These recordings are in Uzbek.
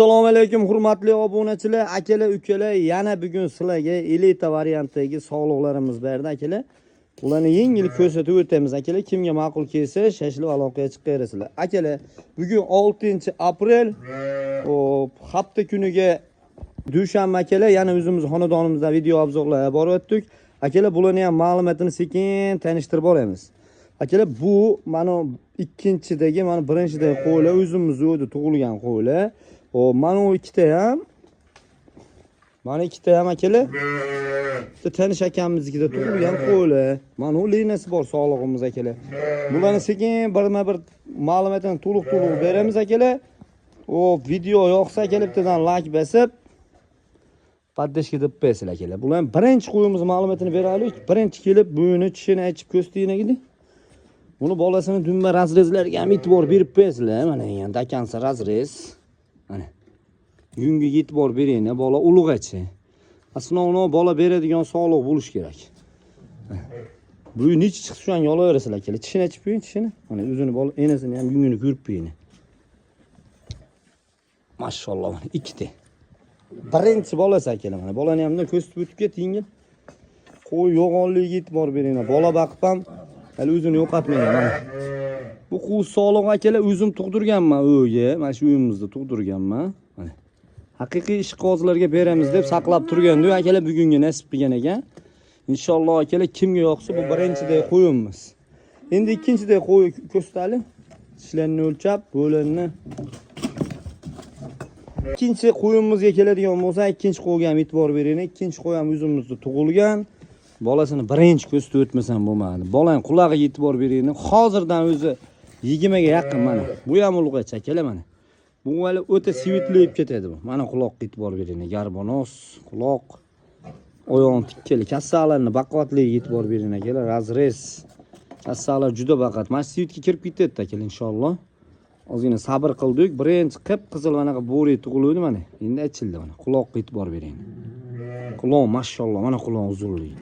Assalomu alaykum hurmatli obunachilar, akalar, ukalar. Yana bugun sizlarga elita variantdagi sog'liqlarimiz berdi akalar. Ularni yengil ko'rsatib o'tamiz akalar. Kimga ma'qul kelsa, shashilib aloqaga chiqaverasizlar. Akalar, bugun 6-aprel hafta kuniga dushanba akalar, yana o'zimiz xonadonimizda video obzorlarga borib o'tdik. Akalar, bularni ham ma'lumotini sekin tanishtirib boramiz. Akalar, bu mana ikkinchidagi, mana birinchidagi qo'ylar o'zimiz o'yda tug'ilgan qo'ylar. Mana ikkita ham akalar. Bitta tanish akamiznikida tug'ilgan qo'ylar. Mana liniyasi bor sog'lig'imiz akalar. Bularni sekin birma-bir ma'lumotini to'liq beramiz akalar. Video yoqsa akalar bittadan like bosib, podдержка deb qo'yasizlar akalar. Bular birinchi qo'yimiz ma'lumotini beraylik. Birinchi kelib bo'yini, tishini aytib ko'rsatdinglar. Buni bolasini dumba razrezlarga ham e'tibor berib qo'yasizlar. Mana endi akansa razrez. Mana. Yungi e'tibor bering, bola ulug'achi. Asnoviy bola beradigan sog'liq bo'lish kerak. Bu necha chiqsa shu an yolaverasizlar akalar. Tishini ochib qo'ying, tishini. Mana o'zini bola enasini ham yungini ko'rib qo'ying. Mashalloh, mana ikkita. Birinchi bolasi akalar, mana bolani ham ko'rsatib o'tib keting. Qo'y yo'g'onligiga e'tibor beringlar. Bola baqib ham hali o'zini yo'qotmayman mana. Bu qo'y sog'liq akalar o'zim tug'dirganman o'yga. Mana shu uyimizda tug'dirganman. Mana. Haqiqiy ishqozlarga beramiz deb saqlab turganda akalar bugunga nasib qilgan ekan. Inshaalloh akalar kimga yoqsa bu birinchidagi qo'yimiz. Endi ikkinchidagi qo'y ko'rsataylik. Tishlarni o'lchab, bo'lanni. Ikkinchi qo'yimizga keladigan bo'lsa, ikkinchi qo'yga ham e'tibor bering. Ikkinchi qo'y ham o'zimizda tug'ilgan. Bolasini birinchi ko'rsatib o'tmasam bo'lmaydi. Bolang qulog'iga e'tibor bering. Hozirdan o'zi 20 ga yaqin mana. Bu ham ulug'acha akalar mana. Bu hali o'ta sivitlayib ketadi bu. Mana quloqqa e'tibor bering. Garbonos, quloq, oyoq tikkali, kassalarni baquvvatligiga e'tibor bering akalar. Razrez. Kassalar juda baqat. Mana sivitga kirib ketadi akalar inshaalloh. Ozgina sabr qildik. Birinchi qip-qizil manaqa bo'ri tug'ildi mana. Endi ochildi mana. Quloqqa e'tibor bering. Quloq mashalloh, mana quloq uzunligi.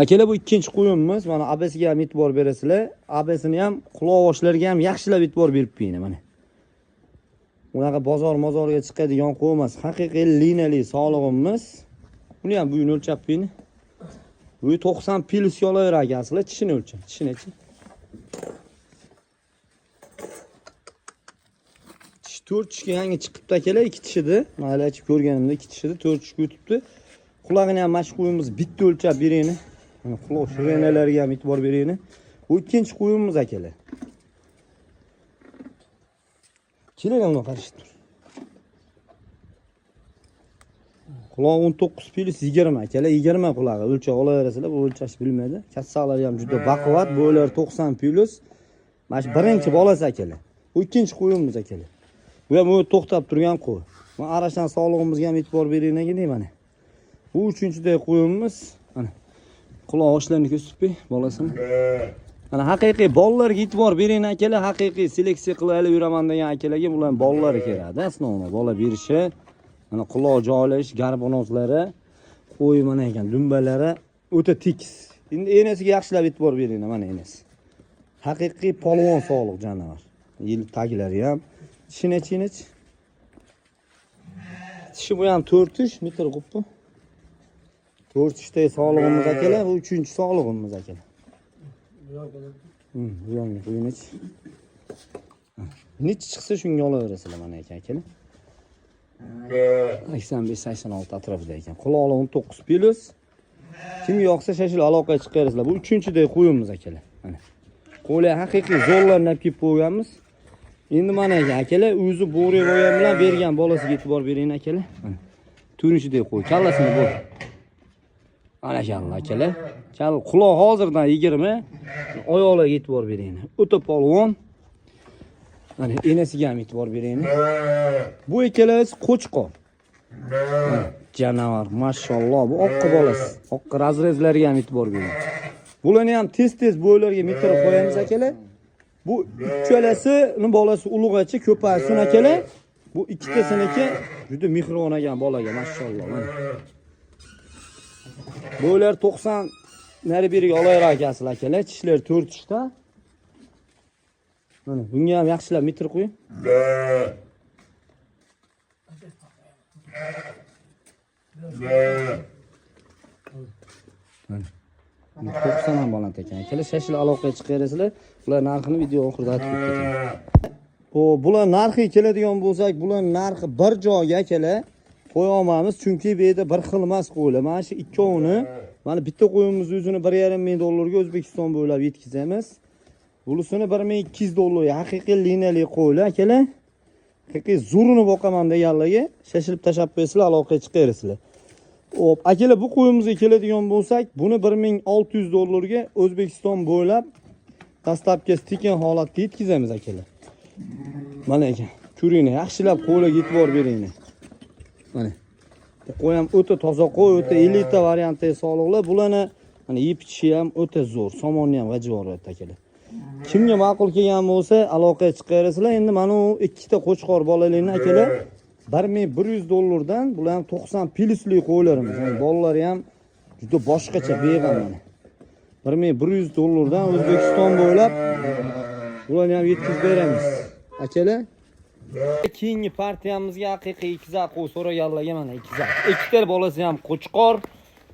Akalar, bu ikkinchi qo'yimiz. Mana abasiga ham e'tibor berasizlar. Abasini ham quloq oshlariga ham yaxshilab e'tibor berib qo'ying mana. Unaqa bozor-mozorga chiqadigan qo'y emas. Haqiqiy liniyali sog'lig'imiz. Buni ham bo'yini o'lchab qo'ying. Bu 90 plus yo'laver akasizlar, tishini o'lchab. Tishini-chi. Tish 4 tishga yangi chiqibdi akalar, 2 tishida. Mayli ochib ko'rganimda 2 tishida 4 tishga o'tibdi. Qulog'ini ham mashq qo'yimiz bitta o'lchab bering. Mana quloq shirinalariga ham e'tibor bering. Bu ikkinchi qo'yimiz akalar. Keling uni qarashtir. Quloq 19 plus 20 akalar, 20 qulog'i o'lchab olaverasizlar, bu o'lchash bilmaydi. Kassalari ham juda baquvvat, bo'ylar 90 plus. Mana shu birinchi bolasi akalar. Bu ikkinchi qo'yimiz akalar. Bu ham o'zi to'xtab turgan qo'y. Mana arashan sog'lig'imizga ham e'tibor bering mana. Bu uchinchidagi qo'yimiz. Mana quloq oshlarini ko'rsatib qo'y bolasini. Mana haqiqiy bolalarga e'tibor bering akalar, haqiqiy seleksiya qilib yuraman degan akalarga bular bolalari kerak. Asnoviy bola berishi, mana quloq joylash, garbonozlari, qo'y mana ekan, dumbalari o'ta tekis. Endi enasiga yaxshilab e'tibor bering mana enasi. Haqiqiy polvon sog'liq janavar. Yil taglari ham tishini-chinich. Tishi bu ham 4 tish, metr qoppi. 4 tishdagi sog'lig'imiz akalar, bu 3-chi sog'lig'imiz akalar. Bu yo'lni qo'ying. Necha chiqsa shunga olaverasizlar mana akalar. 85-86 atrofida ekan. Quloqli 19 plus. Kimga yoqsa shashil aloqaga chiqaverasizlar. Bu 3-chidagi qo'yimiz akalar. Mana. Qo'ylar haqiqiy zo'rlarni kelib qo'yganmiz. Endi mana akalar, o'zi bo'ri ro'yam bilan bergan bolasiga e'tibor bering akalar. Mana. 4-chidagi qo'y, kallasini bo'l. Mana shalla akalar. Kal quloq hozirdan 20, oyoqlarga e'tibor bering. O'ta polvon. Mana enasiga ham e'tibor bering. Bu ikkalasi qo'chqor. Janavar, mashalloh, bu oqqa bolasi. Oqqa razrezlariga ham e'tibor bering. Bularni ham tez-tez bo'ylarga metr qo'yamiz akalar. Bu ikkalasining bolasi ulug'achi, ko'paysin akalar. Bu ikkitasiniki juda mehribon ekan bolaga, mashalloh. Mana. Bo'ylar 90 nari beriga olaver akasizlar akalar. Tishlar 4 tishda. Mana bunga ham yaxshilab metr qo'ying. Ko'psan ham baland ekan. Akalar shashil aloqaga chiqaverasizlar. Bular narxini video oxirida aytib ketaman. Bular narxi keladigan bo'lsak, bular narxi bir joyga akalar qo'ya olmaymiz, chunki bu yerda bir xil emas qo'ylar. Mana shu ikkovini, mana bitta qo'yimiz o'zini 1,5 ming dollarga O'zbekiston bo'ylab yetkazamiz. Bunisini 1200 dollarga haqiqiy liniyali qo'ylar akalar. Haqiqiy zo'rini boqaman deganlarga shashilib tashab qo'ysizlar, aloqaga chiqaverasizlar. Hop, akalar bu qo'yimizga keladigan bo'lsak, buni 1600 dollarga O'zbekiston bo'ylab dastlabki tekin holatda yetkazamiz akalar. Mana ekan. Ko'ringlar, yaxshilab qo'ylarga e'tibor beringlar. Mana. Bu qo'y ham o'ta toza qo'y, o'ta elita variantdagi sog'liqlar. Bularni mana yeb ichishi ham o'ta zo'r, somonni ham g'ajivoradi akalar. Kimga ma'qul kelgan bo'lsa, aloqaga chiqaverasizlar. Endi mana u ikkita qo'chqor bolalarni akalar 1100 dollardan, bular ham 90 plusli qo'ylarimiz. Yani bolalari ham juda boshqacha beg'am mana. 1100 dollardan O'zbekiston bo'ylab bularni ham yetkazib beramiz. Akalar, keyingi partiyamizga haqiqiy ikizak qo'y so'raganlarga mana ikizak. Ikkita bolasi ham qo'chqor,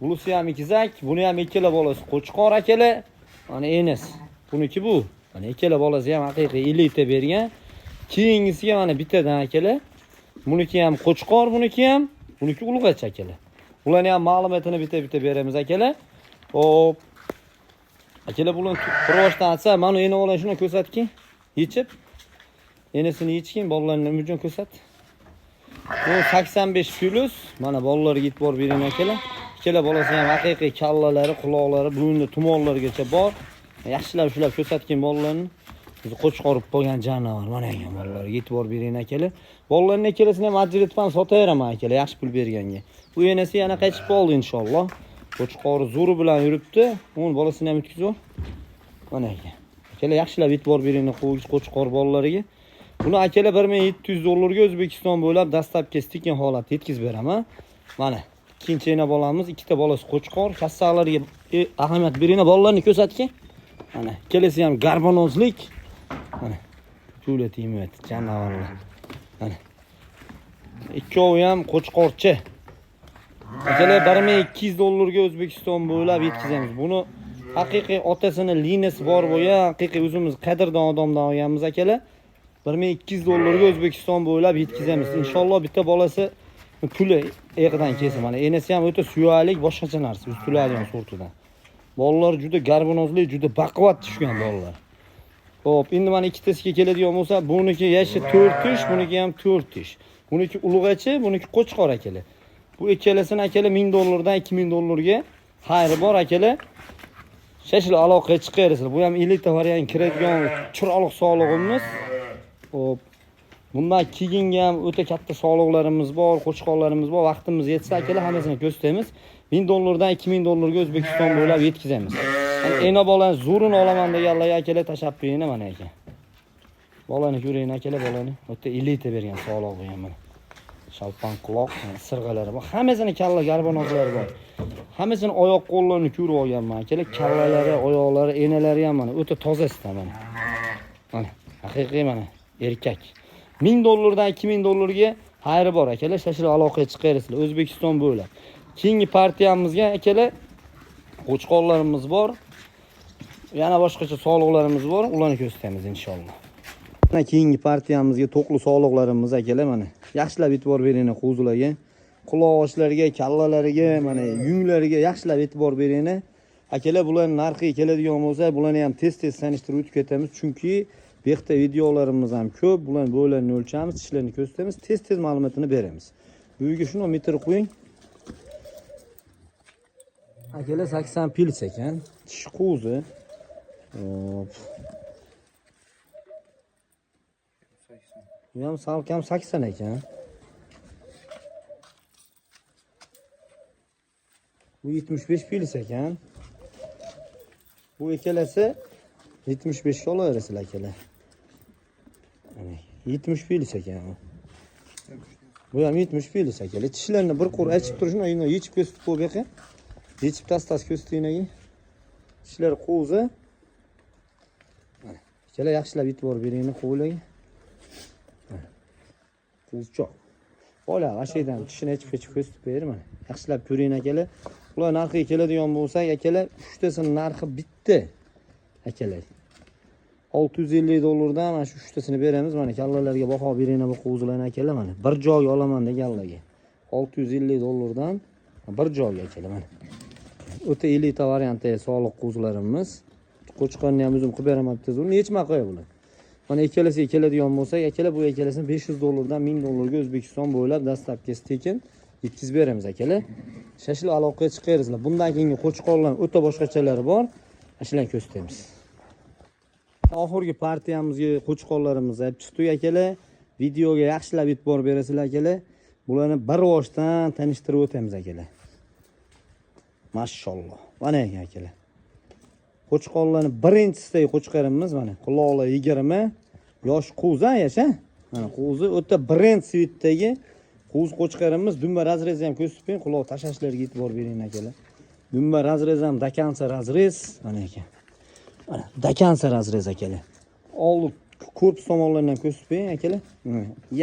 bunisi ham ikizak, buni ham ikkala bolasi qo'chqor akalar. Mana enis. Buniki bu. Mana ikkala bolasi ham haqiqiy elita bergan. Keyingisiga mana bittadan akalar. Buniki ham qo'chqor, buniki ulg'acha akalar. Ularni ham ma'lumotini bitta beramiz akalar. Hop. Akalar bularni qurvoshdan atsa, mana eni ola shuni ko'rsatkin. Yechib. Enisini yechkin, bolalarni umurjon ko'rsat. Bu 85 plus. Mana bolalarga e'tibor bering akalar. Ikkala bolasi ham haqiqiy kallalari, quloqlari, bo'yinda tumonlargacha bor. Yaxshilab shulab ko'rsatkin bolalarni. Biz qo'chqorib qo'ygan janavar mana ekan bolalarga e'tibor bering akalar. Bolalarning ikkalasini ham ajratib ham sotaveraman akalar, yaxshi pul berganga. Bu enasi yana qaytib qoldi inshaalloh. Qo'chqori zo'ri bilan yuribdi. O'ng bolasini ham o'tkazib. Mana ekan. Akalar yaxshilab e'tibor beringlar qo'chqor bolalariga. Buni akalar 1700 dollarga O'zbekiston bo'ylab dastlabki tekin holatda yetkazib beraman. Mana ikkinchi ena bolamiz, ikkita bolasi qo'chqor, kassaqlarga ahamiyat beringlar, bolalarni ko'rsatkin. Mana ikkalasi ham garbonozlik. Mana pul tiymat janavorlar. Mana ikkovi ham qo'chqorchi. Akalar 1200 dollarga O'zbekiston bo'ylab yetkazamiz. Buni haqiqiy otasini liniyasi bor bo'lgan, haqiqiy o'zimiz qadrdon odamdan olganmiz akalar. 1200 dollarga O'zbekiston bo'ylab yetkazamiz. Inshaalloh bitta bolasi puli eqidan kelsa, mana enasi ham o'ta suyalik, boshqacha narsa, ustiladigan sortidan. Bolalar juda garbonozlik, juda baquvvat tushgan bolalar. Xo'p, endi mana ikkitasiga keladigan bo'lsa, buniki yashi 4 yosh, buniki ham 4 yosh. Buniki ulg'achi, buniki qo'chqor akalar. Bu ikkalasini akalar 1000 dollardan 2000 dollarga xayri bor akalar. Shashil aloqaga chiqaverasizlar. Bu ham elita variant kiradigan chiroqli sog'lig'imiz. Xo'p. Bundan keyingi ham o'ta katta sog'liqlarimiz bor, qo'chqorlarimiz bor. Vaqtimiz yetsa akalar hammasini ko'rsatamiz. 1000 dollardan 2000 dollarga O'zbekiston bo'ylab yetkazamiz. Ena bolani zo'rini olaman deganlarga akalar tashabbusini mana ekan. Bolani ko'ring akalar, bolani o'ta elita bergan sog'liq bo'lgan mana. Shalpan quloq, sirg'alari bor. Hammasini kalla garbonozlari bor. Hammasini oyoq qo'llarini ko'rib olganman akalar. Kallalari, oyoqlari, enalari ham mana o'ta tozasidan mana. Mana haqiqiy mana erkak. 1000 dollardan 2000 dollarga xayri bor akalar. Shashil aloqaga chiqaverasizlar O'zbekiston bo'ylab. Keyingi partiyamizga akalar qo'chqorlarimiz bor. Yana boshqacha sog'liqlarimiz bor. Ularni ko'rsatamiz inshaalloh. Mana keyingi partiyamizga to'qli sog'liqlarimiz akalar mana. Yaxshilab e'tibor beringlar qo'zilarga. Quloq oshlariga, kallalariga, mana yunglariga yaxshilab e'tibor beringlar. Akalar bularning narxi keladigan bo'lsa, bularni ham tez sanishtirib o'tib ketamiz, chunki bu yerda videolarimiz ham ko'p. Bularni bo'ylarini o'lchamiz, tishlarini ko'rsatamiz, tez ma'lumotini beramiz. Bu yerga shuni metr qo'ying. Akalar 80 pils ekan. Tish qo'zi. Hop. Bu ham salkam 80 ekan. Bu 75 pils ekan. Bu ikkalasi 75 ga olaverasizlar akalar. 70 pils ekan. Bu ham 70 pils akalar. Tishlarni bir qo'r achib turishini uyga yechib ko'rsatib qo'yib ekan. Yechib tastas ko'rsatdinglarga. Tishlar qo'zi. Akalar yaxshilab e'tibor beringlar qo'ylarga. Qo'zichoq. Bola, ashaydan tishini ichib ko'rsatib berman. Yaxshilab ko'ring akalar. Ular narxiga keladigan bo'lsak, akalar, 3 tasini narxi bitta. Akalar. $650 dan mana shu 3 tasini beramiz. Mana kallalarga baho beringlar bu qo'zilarni akalar mana. Bir joyga olaman deganlarga. $650 dan bir joyga akalar mana. O'ta elita variantda sog'liq qo'zilarimiz. Qo'chqonni ham o'zim qilib beraman bitta. Uni nechma qo'ya bular? Mana ikkalasiga keladigan bo'lsak, akalar bu ikkalasini $500 dan $1000 ga O'zbekiston bo'ylab dastlabki tekin yetkazib beramiz akalar. Shashilib aloqaga chiqaringizlar. Bundan keyingi qo'chqonlar o'ta boshqachalari bor. Shularni ko'rsatamiz. Oxirgi partiyamizga qo'chqonlarimizni olib chiqdik akalar. Videoga yaxshilab e'tibor berasizlar akalar. Bularni bir boshdan tanishtirib o'tamiz akalar. Mashalloh. Mana akalar. Qo'chqonlarning birinchisidagi qo'chqarimiz mana quloqlar 20, yosh qo'zi yasha. Mana qo'zi o'ta birinchi svitdagi qo'z qo'chqarimiz. Dumba razrezi ham ko'rsatib, quloq tashashlarga e'tibor bering akalar. Dumba razrezi ham dakansa razrez mana ekan. Mana dakansa razrez akalar. Oldi korpus tomonlaridan ko'rsatib akalar.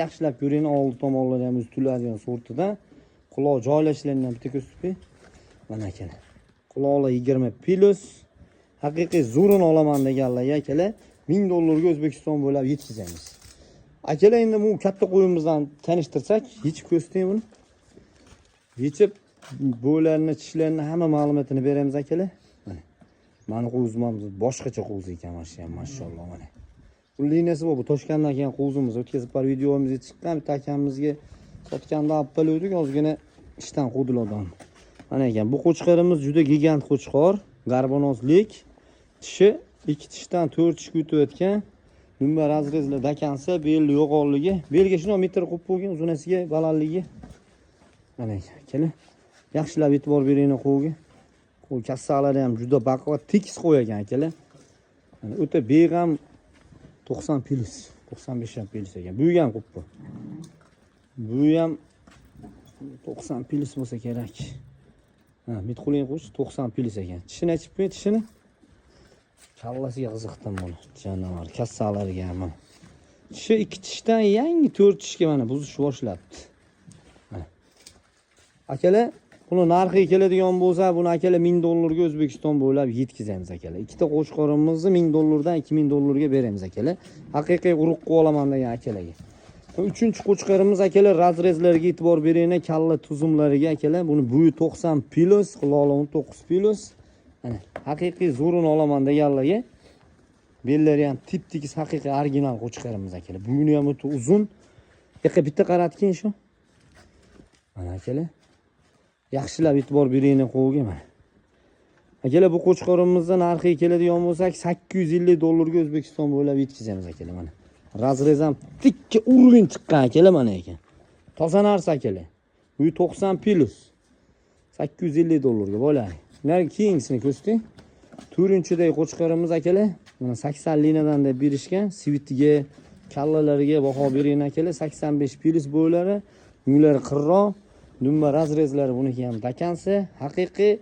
Yaxshilab ko'ring, oldi tomonlari ham o'z tuladigan sortidan. Quloq joylashlarini ham bitta ko'rsatib. Mana akalar. Quloqlar 20 plus. Haqiqiy zo'rin olaman deganlarga akalar $1000 ga O'zbekiston bo'ylab yetkazamiz. Akalar endi bu katta qo'yimizdan tanishtirsak, yechib ko'rsating buni. Yechib bo'ylarni, tishlarni hamma ma'lumotini beramiz akalar. Mana. Mani qo'zimamiz boshqacha qo'zi ekan mashalloh mana. Bu liniyasi bu Toshkentdan kelgan qo'zimiz. O'tkazib bir videomizga chiqqan bitta akamizga sotganda olib qo'ydik, ozgina ishdan qo'dilardan. Mana ekan, bu qo'chqarimiz juda gigant qo'chqor, garbonozlik. Tishi 2 tishdan 4 tishga o'tayotgan. Dumba razrezlar dakansa, belli yo'g'onligi. Belga shuni metr qo'yib qo'ygan, uzunasiga, balandligi. Mana akalar. Yaxshilab e'tibor beringlar qo'yga. Qo'y kassalari ham juda baquvvat, tekis qo'y ekan akalar. Mana o'ta beg'am 90 plus, 95 ham plus ekan. Bu ham qo'ppa. Bu ham 90 plus bo'lsa kerak. Ha, mitxuling qo'sh 90 plus ekan. Tishini ochib qo'y, tishini. Kallasiga qiziqdim buni. Janovar kassalariga ham. Tishi 2 tishdan yangi 4 tishga mana buzish boshlabdi. Mana. Akalar, buni narxiga keladigan bo'lsa, buni akalar $1000 ga O'zbekiston bo'ylab yetkazamiz akalar. Ikkita qo'chqorimizni $1000 dan $2000 ga beramiz akalar. Haqiqiy urug' qilib olaman degan akalarga. Uchinchi qo'chqarimiz akalar, razrezlarga e'tibor beringlar, kalla tuzumlariga akalar. Buni bo'yi 90 plus, quloqlar 19 plus. Mana haqiqiy zo'rini olaman deganlarga bellari ham tip-tekis haqiqiy original qo'chqarimiz akalar. Bo'yni ham o'ta uzun. Bitta qaratgan shu. Mana akalar. Yaxshilab e'tibor beringlar qo'yga mana. Akalar, bu qo'chqarimizning narxiga keladigan bo'lsak, $850 ga O'zbekiston bo'ylab yetkazamiz akalar mana. Razrez ham tikka urin chiqqan akalar mana ekan. Toza narsa akalar. Bu 90 plus. $850 ga bo'ladi. Ularning keyingisini ko'rsating. 4-chidagi qo'chqarimiz akalar, mana 80 linadan deb berishgan, svitiga, kallalariga baho bering akalar. 85 plus bo'ylari, yunglari qirroq, dumba razrezlari buniki ham dakansi, haqiqiy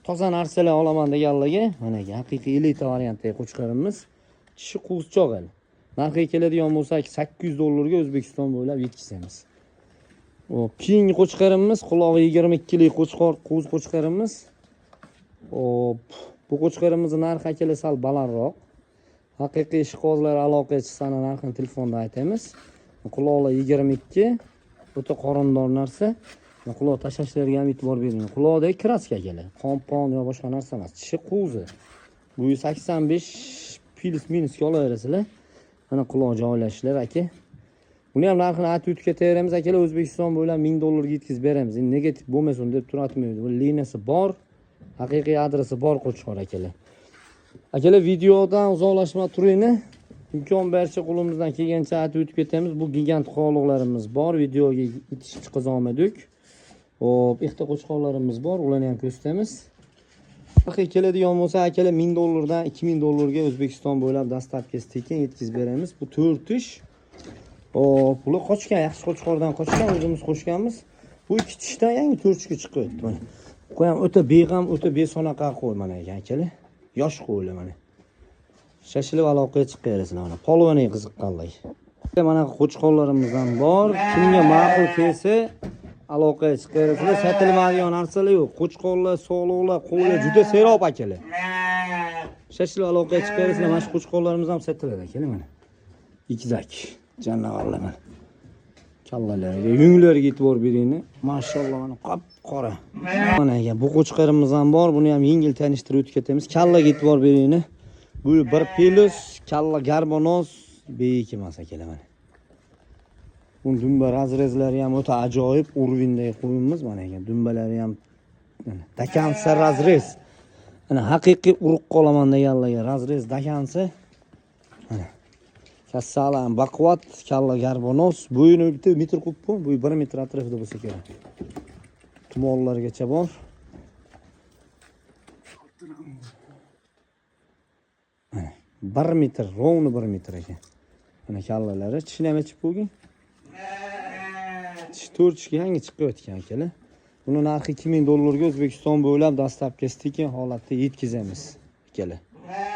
toza narsalar olaman deganlarga, mana haqiqiy elita variantdagi qo'chqarimiz. Tishi qo'zchoq hali. Narxiga keladigan bo'lsak, $800 ga O'zbekiston bo'ylab yetkazamiz. Keyingi qo'chqarimiz qulog'i 22 lik qo'z qo'chqarimiz. Bu qo'chqarimizning narxi akalar sal balandroq. Haqiqiy ishqozlar aloqaga chiqsani narxini telefonda aytamiz. Quloqlar 22, o'ta qorindor narsa. Quloq tashashlarga ham e'tibor bering. Quloqdagi kraska akalar, qompon yo boshqa narsa emas. Tishi qo'zi. Bu 85 plus minus olaverasizlar. Mana quloq joylashlar aka. Buni ham narxini aytib o'tib ketaveramiz akalar. O'zbekiston bo'ylab $1000 ga yetkazib beramiz. Endi negativ bo'lmasin deb turatmaydi. Bu liniyasi bor. Haqiqiy adresi bor qo'chqor akalar. Akalar, videodan uzoqlashmay turinglar. Imkon bericha qo'limizdan kelgancha aytib o'tib ketamiz. Bu gigant qo'loqlarimiz bor. Videoga yetishib chiqa olmadik. Hop, ikkita qo'chqorlarimiz bor. Ularni ham ko'rsatamiz. Haqiqiy keladigan bo'lsa akalar, $1000 dan $2000 ga O'zbekiston bo'ylab dastlabki tekin yetkazib beramiz. Bu 4 tish. Hop, bular qochgan, yaxshi qo'chqordan qochgan, o'zimiz qo'shganmiz. Bu 2 tishdan yangi 4 tishga chiqyapti mana. Qo'y ham o'ta beg'am, o'ta besonaqa qo'y mana ekan akalar. Yosh qo'ylar mana. Shashilib aloqaga chiqaverasizlar mana. Polvoniga qiziqqanlar. Mana qo'chqonlarimiz ham bor. Kimga ma'qul kelsa aloqaga chiqarsizlar. Sotilmaydigan narsalar yo'q. Qo'chqonlar, sog'liqlar, qo'ylar juda serob akalar. Shashilib aloqaga chiqarsizlar. Mana shu qo'chqonlarimiz ham sotiladi akalar mana. Ikizak janavorlar mana. Kallalarga, yunglarga e'tibor beringlar. Mashalloh mana qop-qora. Mana ekan bu qo'chqarimiz ham bor. Buni ham yengil tanishtirib o'tib ketamiz. Kallaga e'tibor beringlar. Bu bir pelus, kalla garbonoz, beyik emas akalar mana. Bu dumba razrezlari ham o'ta ajoyib, urvindagi qo'yimiz mana ekan. Dumbalari ham dakansa razrez. Mana haqiqiy urug' qolaman deganlarga razrez dakansa. Mana kassalan baquvvat, kalla garbonoz, bo'yini bitta metr quppu, bu 1 metr atrofida bo'lsa kerak. Tumonlargacha bor. Mana 1 metr, rovni 1 metr ekan. Mana kallalari tishini ham ichib qo'ygan. Tish 4 tishga yangi chiqayotgan akalar. Buni narxi $2000 O'zbekiston bo'ylab dastlabki tekin holatda yetkazamiz akalar.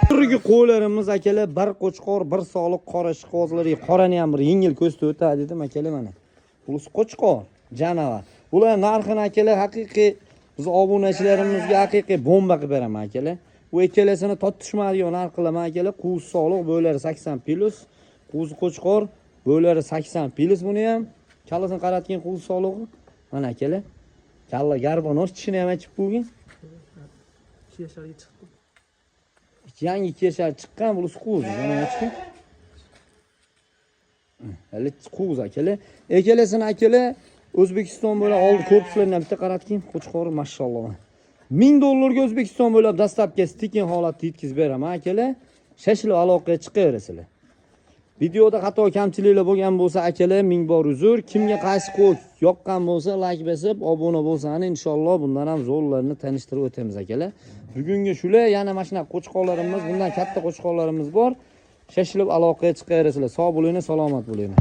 Burgi qo'ylarimiz akalar, bir qo'chqor, bir sog'liq qora shiqozlari, qorani ham bir yengil ko'zda o'tadi dedim akalar mana. Bulus qo'chqor, janavar. Bular narxini akalar haqiqiy biz obunachilarimizga haqiqiy bomba qilib beraman akalar. Bu ikkalasini totishmaydigan narx qilaman akalar. Qo'z sog'liq bo'ylari 80 plus, qo'z qo'chqor bo'ylari 80 plus buni ham. Kallasini qaratgan qo'z sog'lig'i mana akalar. Kalla garbonoz tishini ham ochib qo'ygan. 2 yasharga chiqdi. Yangi 2 yashar chiqqan bu qo'z mana ochgan. Hali qo'z akalar. Ekalasini akalar O'zbekiston bo'ylab oldi korpuslarni bitta qaratgan qo'chqor mashalloh. $1000 O'zbekiston bo'ylab dastlabki tekin holatda yetkazib beraman akalar. Shashilib aloqaga chiqaverasizlar. Videoda xato kamchiliklar bo'lgan bo'lsa akalar ming bor uzr. Kimga qaysi qo'y yoqqan bo'lsa like bosib, obuna bo'lsangiz inshaalloh bundan ham zo'rlarni tanishtirib o'tamiz akalar. Bugungi shular, yana mana shunaqa qo'chqonlarimiz, bundan katta qo'chqonlarimiz bor. Shashilib aloqaga chiqaverasizlar. Sog' bo'linglar, salomat bo'linglar.